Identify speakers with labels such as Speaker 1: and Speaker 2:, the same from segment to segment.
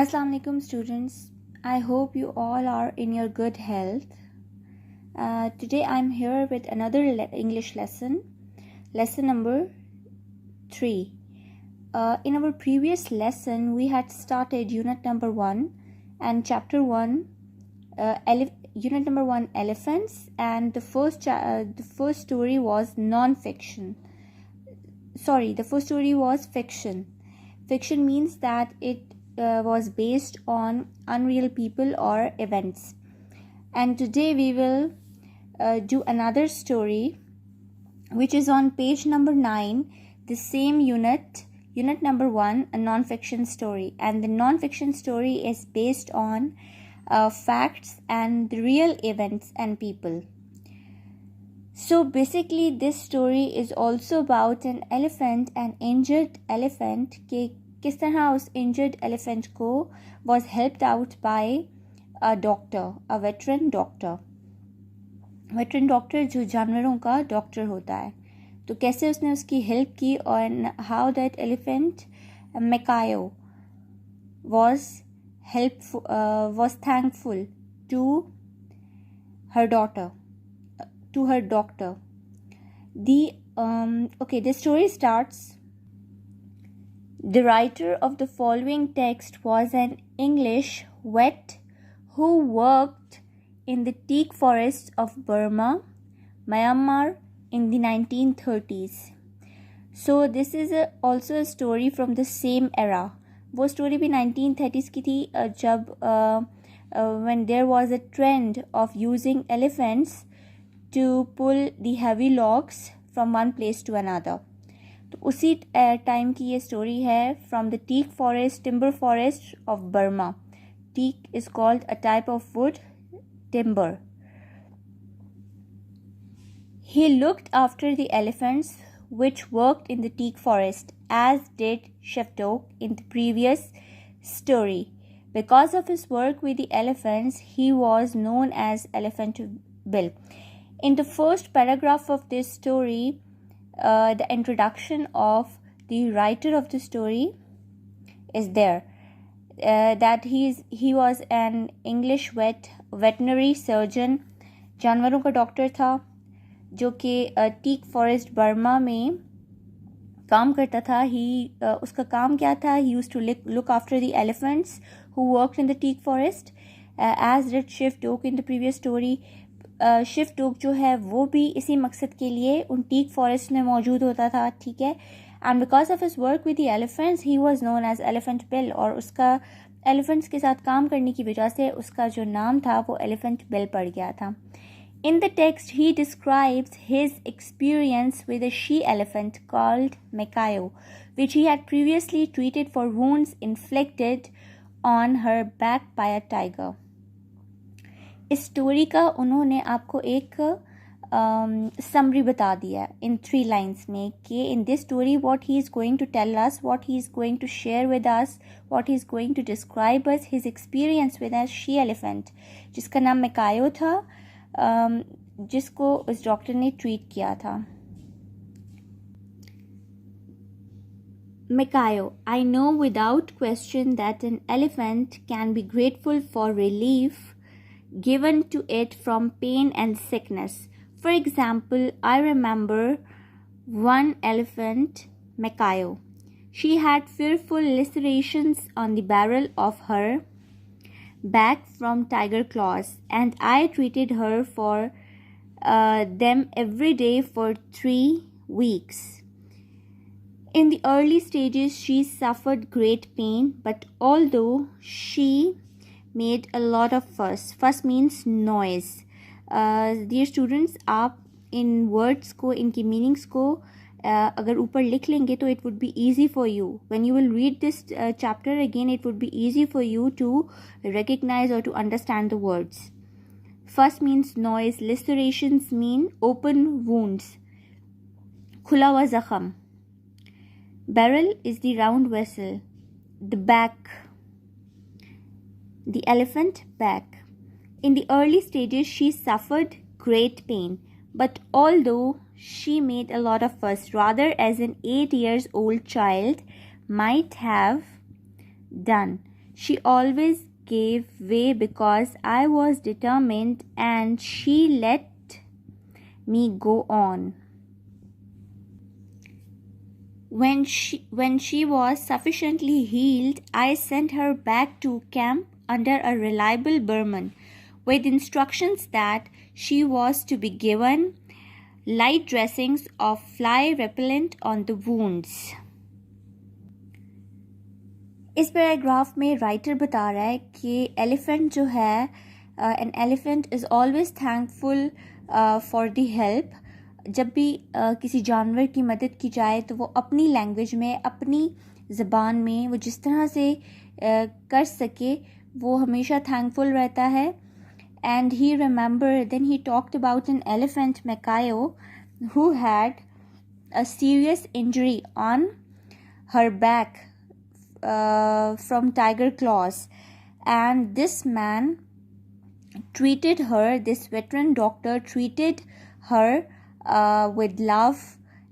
Speaker 1: Assalamu alaikum students. I hope you all are in your good health. Today I'm here with another English lesson number 3. In our previous lesson we had started unit number 1 and chapter 1, unit number 1 elephants, and the first story was non-fiction. The first story was fiction. Fiction means that it was based on unreal people or events. And today we will do another story which is on page number 9, the same unit number 1, a non-fiction story. And the non-fiction story is based on facts and the real events and people. So basically this story is also about an elephant, an injured elephant. किस तरह उस injured elephant को was helped out by a doctor, a veteran doctor जो जानवरों का doctor होता है. तो कैसे उसने उसकी हेल्प की और how that elephant Makayo was thankful to her doctor. The story starts. The writer of the following text was an English vet who worked in the teak forests of Burma, Myanmar in the 1930s. So this is also a story from the same era. वो story भी 1930s की थी जब when there was a trend of using elephants to pull the heavy logs from one place to another. तो उसी time की ये story है from the teak forest, timber forest of Burma. Teak is called a type of wood, timber. He looked after the elephants which worked in the teak forest, as did Sheftok in the previous story. Because of his work with the elephants, he was known as Elephant Bill. In the first paragraph of this story, the introduction of the writer of the story is there, that he was an English veterinary surgeon, जानवरों का doctor था जो कि teak forest Burma में काम करता था. उसका काम क्या था? He used to look after the elephants who worked in the teak forest, as did Sheftok in the previous story. शिफ्टोक जो है वो भी इसी मकसद के लिए उन टीक फॉरेस्ट में मौजूद होता था. ठीक है. And because of his work with the elephants he was known as elephant Bill. और उसका एलिफेंट्स के साथ काम करने की वजह से उसका जो नाम था वो एलिफेंट बिल पड़ गया था. In the text he describes his experience with a she elephant called Makayo, which he had previously treated for wounds inflicted on her back by a tiger. इस स्टोरी का उन्होंने आपको एक समरी बता दिया इन 3 लाइन्स में कि in this story what he is going to tell us, what he is going to share with us, what he is going to describe us his experience with a she elephant जिसका नाम Makayo था, जिसको उस doctor ने treat किया था. Makayo, I know without question that an elephant can be grateful for relief given to it from pain and sickness. For example, I remember one elephant, Makayo. She had fearful lacerations on the barrel of her back from tiger claws, and I treated her for them every day for 3 weeks. In the early stages, she suffered great pain, but although she made a lot of fuss. Fuss means noise. Dear students, आप इन words को, इनकी meanings को अगर ऊपर लिख लेंगे तो it would be easy for you. When you will read this chapter again, it would be easy for you to recognize or to understand the words. Fuss means noise. Lacerations mean open wounds. खुला हुआ जख्म. Barrel is the round vessel. The back, the elephant back. In the early stages, she suffered great pain, but although she made a lot of fuss, rather as an 8 years old child might have done, She always gave way because I was determined and she let me go on. When she was sufficiently healed, I sent her back to camp under a reliable Burman with instructions that she was to be given light dressings of fly repellent on the wounds. इस paragraph में writer बता रहा है कि elephant जो है, an elephant is always thankful for the help. जब भी किसी जानवर की मदद की जाए तो वो अपनी लैंग्वेज में, अपनी ज़बान में, वो जिस तरह से कर सके वो हमेशा थैंकफुल रहता है. And he remember then he talked about an elephant Macayo who had a serious injury on her back from tiger claws, and this man treated her, this veteran doctor treated her with love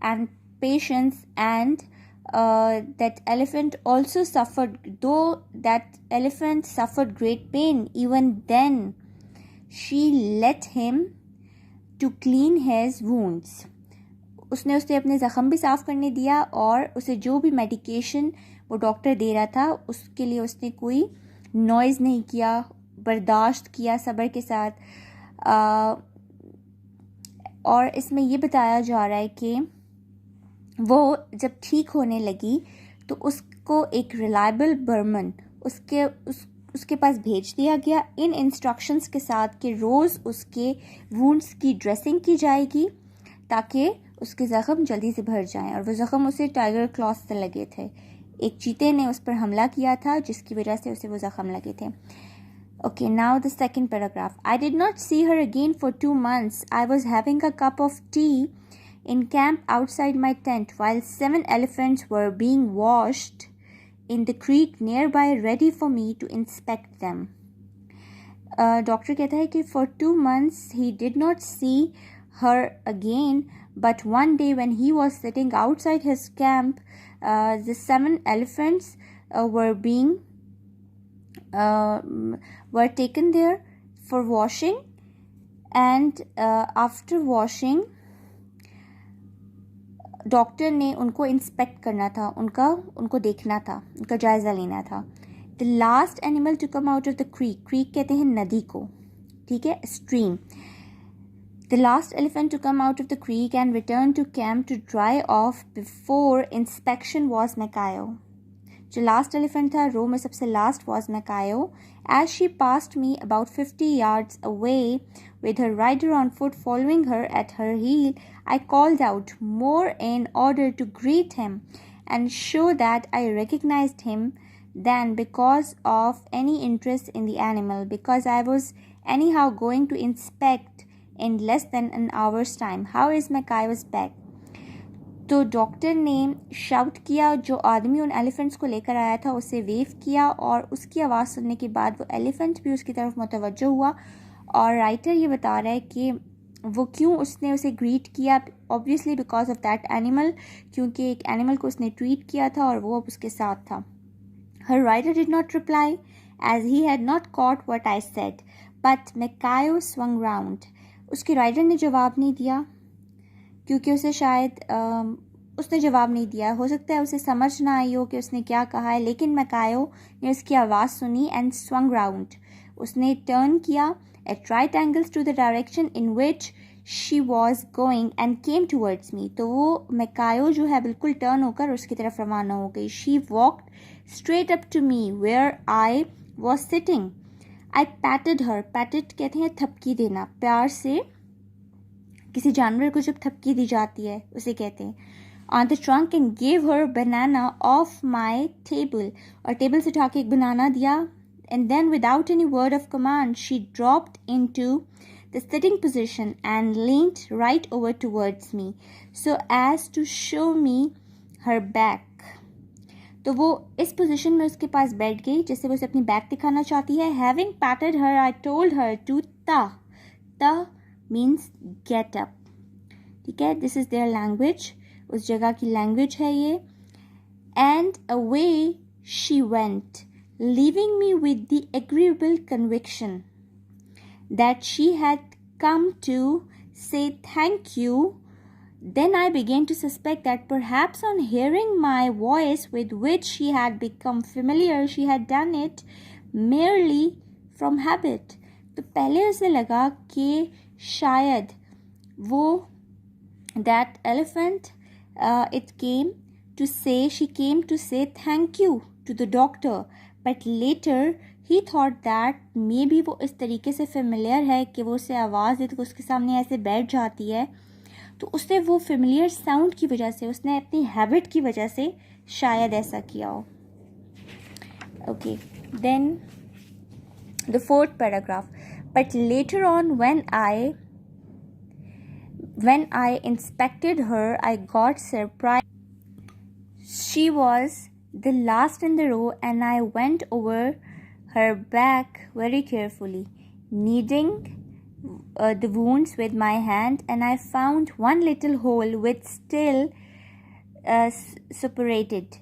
Speaker 1: and patience, and that elephant also suffered, though that elephant suffered great pain. Even then she let him to clean his wounds. उसने उसे अपने ज़ख़म भी साफ़ करने दिया और उसे जो भी मेडिकेशन वो डॉक्टर दे रहा था उसके लिए उसने कोई नॉइज़ नहीं किया, बर्दाश्त किया सब्र के साथ. और इसमें ये बताया जा रहा है कि वो जब ठीक होने लगी तो उसको एक रिलायबल बर्मन उसके पास भेज दिया गया इन इंस्ट्रक्शंस के साथ कि रोज़ उसके वुंड्स की ड्रेसिंग की जाएगी ताकि उसके ज़ख़म जल्दी से भर जाएं. और वो ज़ख़म उसे टाइगर क्लॉस से लगे थे. एक चीते ने उस पर हमला किया था जिसकी वजह से उसे वो ज़ख़म लगे थे. Okay, now the second paragraph. I did not see her again for 2 months. I was having a cup of tea in camp outside my tent while 7 elephants were being washed in the creek nearby, ready for me to inspect them. Doctor कहता है कि for 2 months he did not see her again, but one day when he was sitting outside his camp, the 7 elephants were taken there for washing, and after washing doctor ने उनको inspect करना था, उनको देखना था, उनका जायज़ा लेना था. The last animal to come out of the creek कहते हैं नदी को, ठीक है, stream. The last elephant to come out of the creek and return to camp to dry off before inspection was Macayo. जो लास्ट एलिफेंट था row में सबसे last was Macayo. As she passed me about 50 yards away with her rider on foot following her at her heel, I called out more in order to greet him and show that I recognized him than because of any interest in the animal, because I was anyhow going to inspect in less than an hour's time. How is Mackayo's back? तो doctor ने shout किया, जो आदमी उन elephants को लेकर आया था उसे वेव किया और उसकी आवाज़ सुनने के बाद वो एलिफेंट भी उसकी तरफ मुतवज्जो हुआ. और राइटर ये बता रहा है कि वो क्यों उसने उसे ग्रीट किया. Obviously because of that animal, क्योंकि एक एनिमल को उसने ट्रीट किया था और वो अब उसके साथ था. Her rider did not reply as he had not caught what I said, but Macayo swung round. उसके राइटर ने जवाब नहीं दिया क्योंकि उसे शायद उसने जवाब नहीं दिया. हो सकता है उसे समझ ना आई हो कि उसने क्या कहा है, लेकिन मैकायो ने उसकी आवाज़ सुनी एंड स्वंग राउंड. उसने टर्न किया at right angles to the direction in which she was going and came towards me. तो वो मैकायो जो है बिल्कुल टर्न होकर उसकी तरफ रवाना हो गई. She walked straight up to me where I was sitting. I patted her. Patted कहते हैं थपकी देना, प्यार से किसी जानवर को जब थपकी दी जाती है उसे कहते हैं. On the trunk and give her banana of my table. और टेबल से उठा के एक बनाना दिया. And then without any word of command she dropped into the sitting position and leaned right over towards me so as to show me her back. तो वो इस position में उसके पास बैठ गई जैसे वो उसे अपनी बैक दिखाना चाहती है. Having patted her I told her to tah means get up. ठीक है, दिस इज़ देयर लैंग्वेज, उस जगह की लैंग्वेज है ये. And away she went. leaving me with the agreeable conviction that she had come to say thank you. Then I began to suspect that perhaps on hearing my voice with which she had become familiar, she had done it merely from habit. तो पहले उसे लगा कि शायद वो that elephant she came to say thank you to the doctor, but later he thought that maybe वो इस तरीके से familiar है कि वो उसे आवाज़ दे तो उसके सामने ऐसे बैठ जाती है, तो उसने वो familiar sound की वजह से, उसने अपनी habit की वजह से शायद ऐसा किया हो. Okay, then the fourth paragraph. But later on, when I inspected her, I got surprised. She was the last in the row, and I went over her back very carefully, kneading the wounds with my hand, and I found one little hole which still suppurated.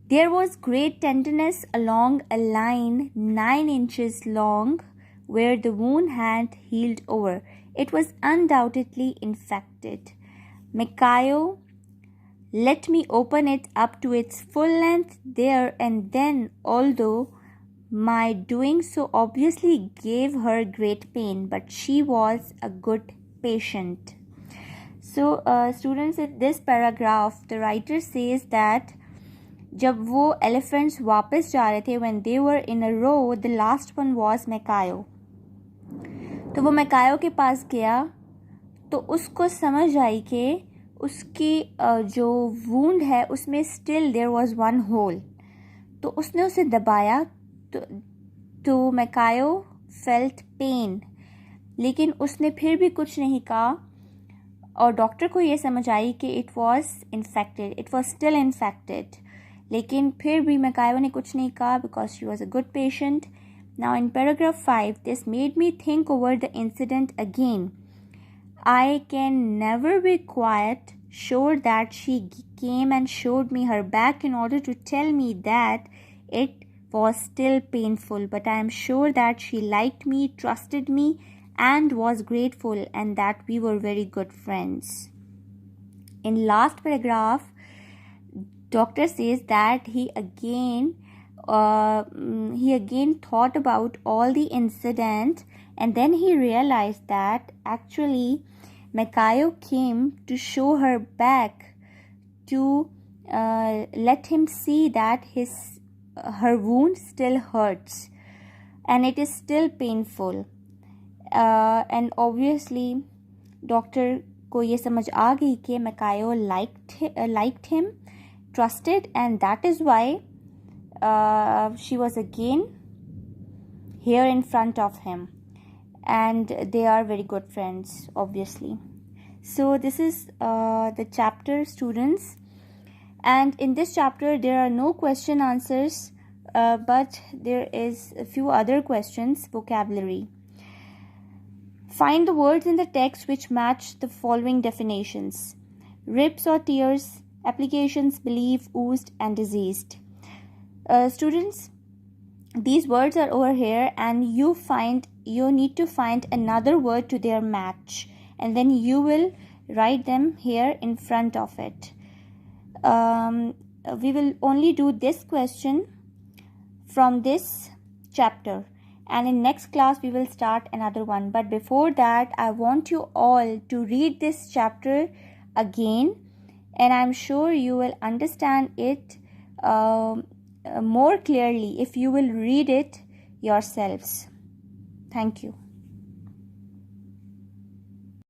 Speaker 1: There was great tenderness along a line 9 inches long where the wound had healed over. It was undoubtedly infected. Mikayo let me open it up to its full length there and then, although my doing so obviously gave her great pain, but she was a good patient. So, students, in this paragraph, the writer says that जब वो elephants वापस जा रहे थे, when they were in a row, the last one was Mikayo. तो वो Mikayo के पास गया तो उसको समझ आई कि उसकी जो wound है उसमें still there was one hole. तो उसने उसे दबाया तो Mikayo felt pain, लेकिन उसने फिर भी कुछ नहीं कहा और डॉक्टर को ये समझ आई कि it was still infected. लेकिन फिर भी Mikayo ने कुछ नहीं कहा because she was a good patient. Now in paragraph 5, this made me think over the incident again. I can never be quite sure that she came and showed me her back in order to tell me that it was still painful, but I am sure that she liked me, trusted me, and was grateful, and that we were very good friends. In last paragraph, doctor says that he again thought about all the incident, and then he realized that actually Mikayo came to show her back to let him see that her wound still hurts and it is still painful, and obviously doctor को ये समझ आ गई कि Mikayo liked him, trusted, and that is why she was again here in front of him, and they are very good friends, obviously. So this is the chapter, students, and in this chapter there are no question answers, but there is a few other questions. Vocabulary. Find the words in the text which match the following definitions: ribs or tears, applications: believe, oozed, and diseased. Students, these words are over here, and you need to find another word to their match, and then you will write them here in front of it. We will only do this question from this chapter, and in next class we will start another one. But before that, I want you all to read this chapter again, and I'm sure you will understand it more clearly if you will read it yourselves. Thank you.